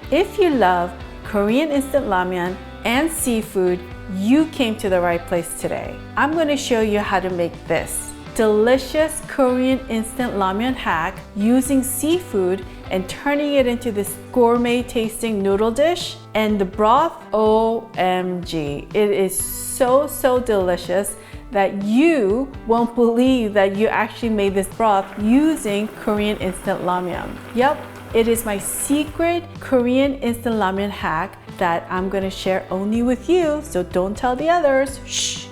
If you love Korean instant ramen and seafood, you came to the right place today. I'm going to show you how to make this delicious Korean instant ramen hack using seafood and turning it into this gourmet tasting noodle dish. And the broth, OMG, it is so delicious that you won't believe that you actually made this broth using Korean instant ramen. Yep, it is my secret Korean instant ramen hack that I'm gonna share only with you, so don't tell the others. Shh.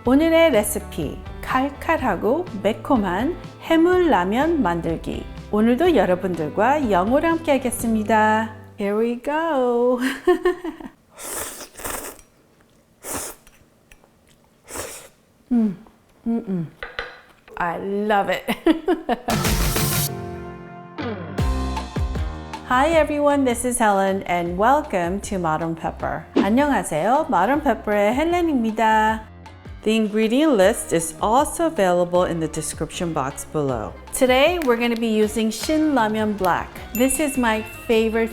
오늘의 레시피, 칼칼하고 매콤한 해물라면 만들기. 오늘도 여러분들과 영어로 함께 하겠습니다. Here we go. I love it. Hi everyone, this is Helen and welcome to Modern Pepper. 안녕하세요, Modern Pepper의 헬렌입니다. The ingredient list is also available in the description box below. Today we're going to be using Shin Ramyun Black. This is my favorite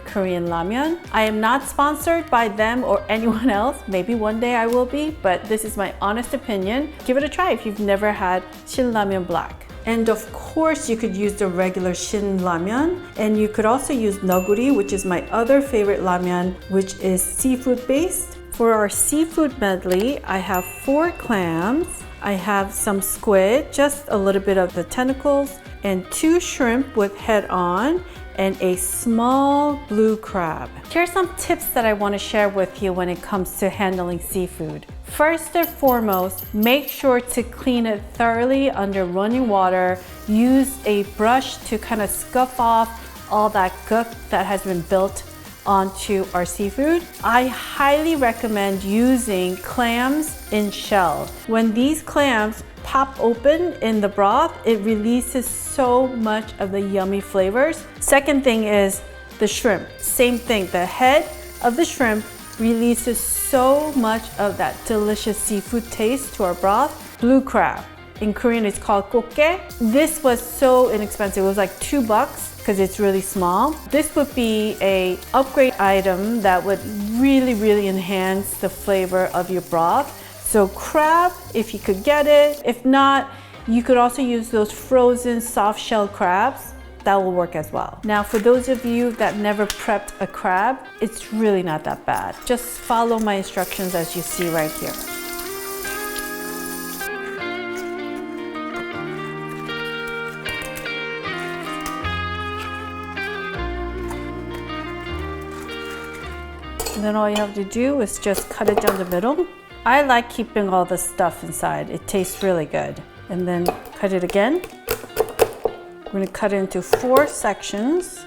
Korean ramen. I am not sponsored by them or anyone else. Maybe one day I will be, but this is my honest opinion. Give it a try if you've never had Shin Ramyun Black. And of course, you could use the regular Shin Ramyun, and you could also use naguri, which is my other favorite ramen, which is seafood based. For our seafood medley, I have 4 clams, I have some squid, just a little bit of the tentacles, and 2 shrimp with head on, and a small blue crab. Here's some tips that I want to share with you when it comes to handling seafood. First and foremost, make sure to clean it thoroughly under running water. Use a brush to kind of scuff off all that guck that has been built onto our seafood. I highly recommend using clams-in-shell. When these clams pop open in the broth, it releases so much of the yummy flavors. Second thing is the shrimp. Same thing, the head of the shrimp releases so much of that delicious seafood taste to our broth. Blue crab. In Korean, it's called gokke. This was so inexpensive. It was like $2 because it's really small. This would be a upgrade item that would really enhance the flavor of your broth. So crab, if you could get it. If not, you could also use those frozen soft shell crabs. That will work as well. Now, for those of you that never prepped a crab, it's really not that bad. Just follow my instructions as you see right here. And then all you have to do is just cut it down the middle. I like keeping all the stuff inside. It tastes really good. And then cut it again. We're going to cut it into 4 sections.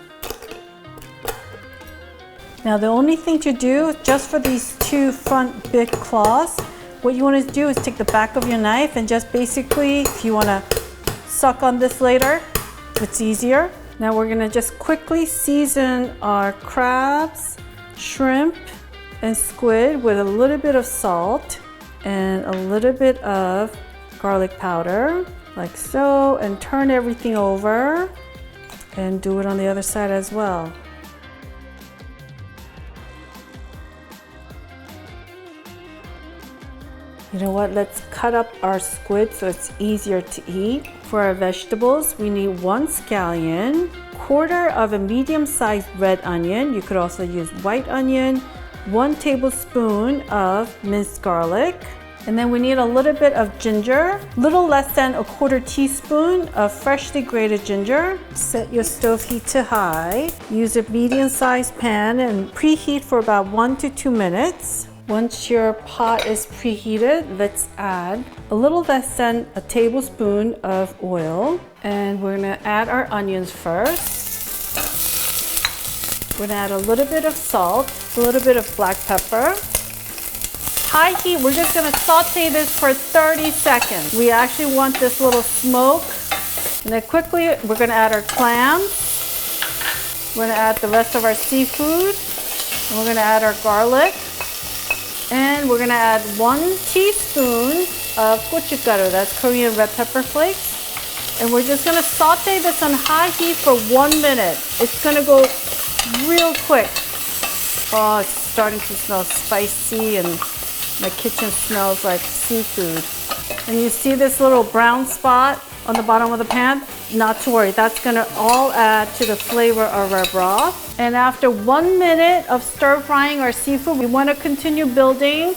Now the only thing to do, just for these 2 front big claws, what you want to do is take the back of your knife and just basically, if you want to suck on this later, it's easier. Now we're going to just quickly season our crabs, shrimp, and squid with a little bit of salt and a little bit of garlic powder, like so, and turn everything over and do it on the other side as well. You know what, let's cut up our squid so it's easier to eat. For our vegetables, we need 1 scallion, quarter of a medium-sized red onion. You could also use white onion, 1 tablespoon of minced garlic, and then we need a little bit of ginger, little less than a quarter teaspoon of freshly grated ginger. Set your stove heat to high. Use a medium-sized pan and preheat for about 1 to 2 minutes. Once your pot is preheated, let's add a little less than a tablespoon of oil. And we're gonna add our onions first. We're gonna add a little bit of salt, a little bit of black pepper. High heat, we're just gonna saute this for 30 seconds. We actually want this little smoke. And then quickly, we're gonna add our clams. We're gonna add the rest of our seafood. And we're gonna add our garlic. And we're gonna add 1 teaspoon of gochugaru, that's Korean red pepper flakes. And we're just gonna saute this on high heat for 1 minute. It's gonna go real quick. Oh, it's starting to smell spicy and my kitchen smells like seafood. And you see this little brown spot on the bottom of the pan? Not to worry, that's gonna all add to the flavor of our broth. And after 1 minute of stir frying our seafood, we wanna continue building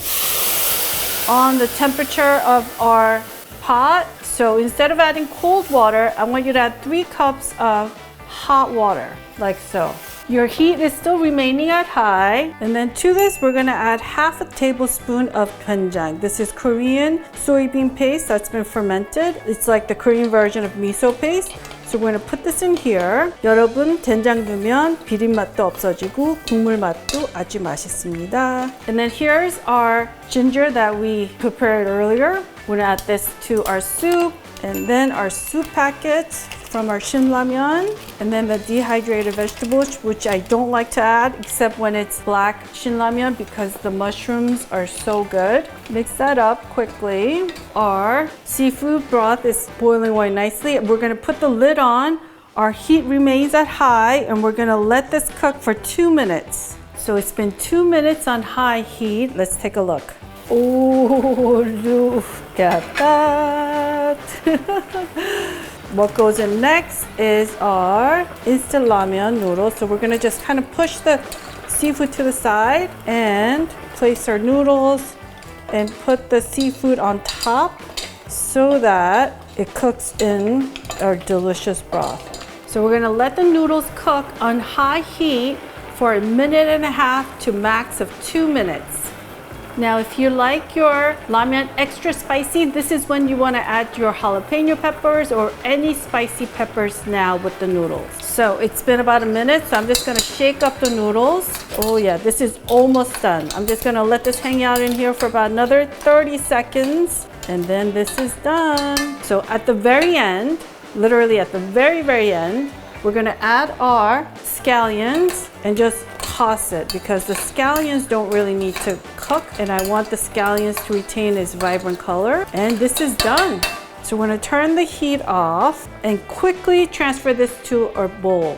on the temperature of our pot. So instead of adding cold water, I want you to add 3 cups of hot water, like so. Your heat is still remaining at high. And then to this, we're gonna add half a tablespoon of DoenJang. This is Korean soybean paste that's been fermented. It's like the Korean version of miso paste. So we're gonna put this in here. 여러분, 된장 넣으면 비린맛도 없어지고 국물 맛도 아주 맛있습니다. And then here's our ginger that we prepared earlier. We're gonna add this to our soup. And then our soup packets from our Shin Ramyun, and then the dehydrated vegetables, which I don't like to add except when it's black Shin Ramyun because the mushrooms are so good. Mix that up quickly. Our seafood broth is boiling away nicely. We're gonna put the lid on. Our heat remains at high and we're gonna let this cook for 2 minutes. So it's been 2 minutes on high heat. Let's take a look. Oh, look at that. What goes in next is our instant ramen noodles. So we're gonna just kind of push the seafood to the side and place our noodles and put the seafood on top so that it cooks in our delicious broth. So we're gonna let the noodles cook on high heat for 1.5 minutes to max of 2 minutes. Now, if you like your ramen extra spicy, this is when you want to add your jalapeno peppers or any spicy peppers now with the noodles. So it's been about 1 minute, so I'm just going to shake up the noodles. Oh yeah, this is almost done. I'm just going to let this hang out in here for about another 30 seconds, and then this is done. So at the very end, literally at the very end, we're going to add our scallions and just toss it because the scallions don't really need to cook and I want the scallions to retain its vibrant color. And this is done. So we're gonna turn the heat off and quickly transfer this to our bowl.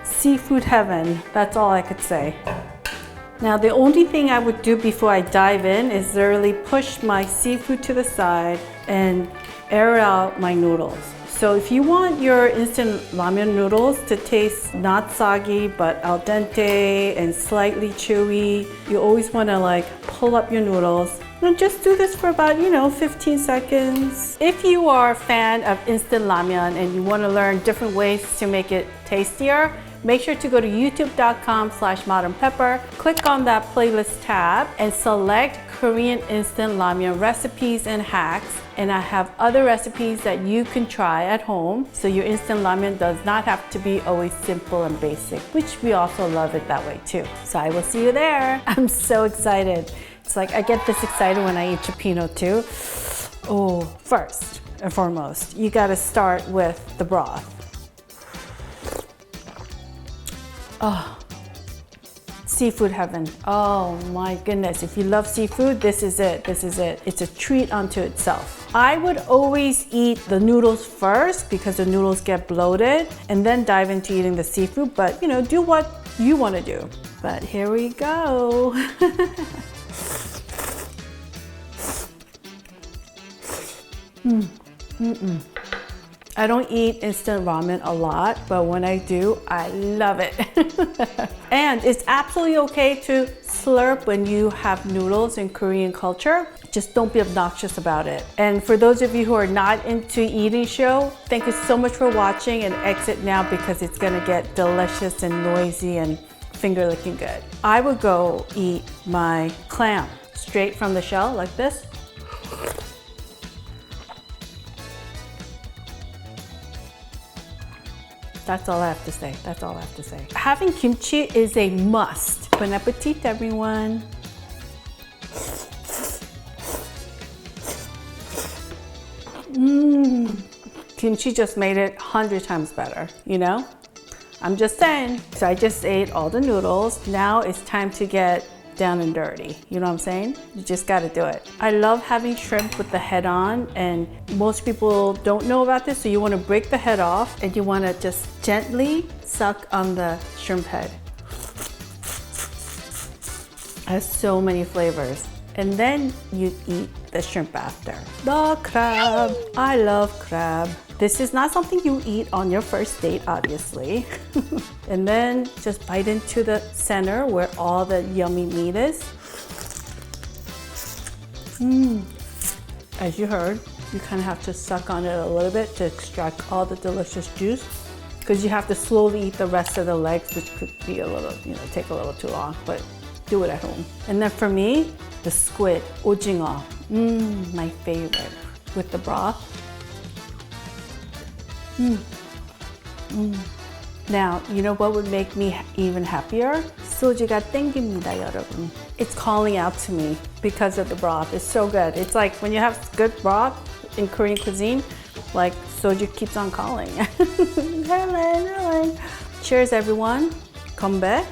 Seafood heaven, that's all I could say. Now the only thing I would do before I dive in is literally push my seafood to the side and air out my noodles. So if you want your instant ramen noodles to taste not soggy but al dente and slightly chewy, you always want to like pull up your noodles. And just do this for about, 15 seconds. If you are a fan of instant ramen and you want to learn different ways to make it tastier, make sure to go to youtube.com/modernpepper, click on that playlist tab and select Korean instant ramen recipes and hacks. And I have other recipes that you can try at home. So your instant ramen does not have to be always simple and basic, which we also love it that way too. So I will see you there. I'm so excited. It's like I get this excited when I eat cioppino too. Oh, first and foremost, you gotta start with the broth. Oh, seafood heaven. Oh my goodness. If you love seafood, this is it. This is it. It's a treat unto itself. I would always eat the noodles first because the noodles get bloated and then dive into eating the seafood. But do what you want to do. But here we go. I don't eat instant ramen a lot, but when I do, I love it. And it's absolutely okay to slurp when you have noodles in Korean culture. Just don't be obnoxious about it. And for those of you who are not into eating show, thank you so much for watching and exit now because it's gonna get delicious and noisy and finger licking good. I would go eat my clam straight from the shell like this. That's all I have to say. That's all I have to say. Having kimchi is a must. Bon appetit, everyone. Kimchi just made it 100 times better, I'm just saying. So I just ate all the noodles. Now it's time to get down and dirty. You know what I'm saying? You just gotta do it. I love having shrimp with the head on, and most people don't know about this, so you wanna break the head off and you wanna just gently suck on the shrimp head. It has so many flavors. And then you eat the shrimp after. The crab. I love crab. This is not something you eat on your first date, obviously. And then just bite into the center where all the yummy meat is. As you heard, you kind of have to suck on it a little bit to extract all the delicious juice, because you have to slowly eat the rest of the legs, which could be a little, take a little too long, but do it at home. And then for me, the squid, 오징어, my favorite, with the broth. Now, you know what would make me even happier? 소주가 땡깁니다, 여러분. It's calling out to me because of the broth. It's so good. It's like when you have good broth in Korean cuisine, like soju keeps on calling. Helen. Cheers, everyone. 건배.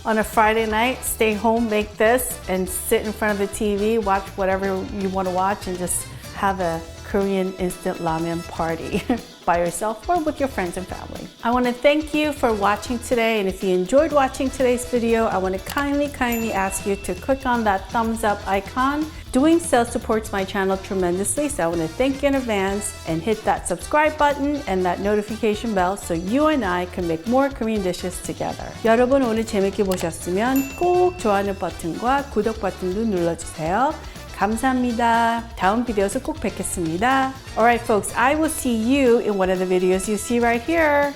On a Friday night, stay home, make this, and sit in front of the TV, watch whatever you want to watch, and just have a Korean instant ramen party by yourself or with your friends and family. I want to thank you for watching today, and if you enjoyed watching today's video, I want to kindly ask you to click on that thumbs up icon. Doing so supports my channel tremendously, so I want to thank you in advance, and hit that subscribe button and that notification bell so you and I can make more Korean dishes together. 여러분 오늘 재밌게 보셨으면 꼭 좋아요 버튼과 구독 버튼도 눌러주세요. 감사합니다. 다음 비디오에서 꼭 뵙겠습니다. Alright folks, I will see you in one of the videos you see right here.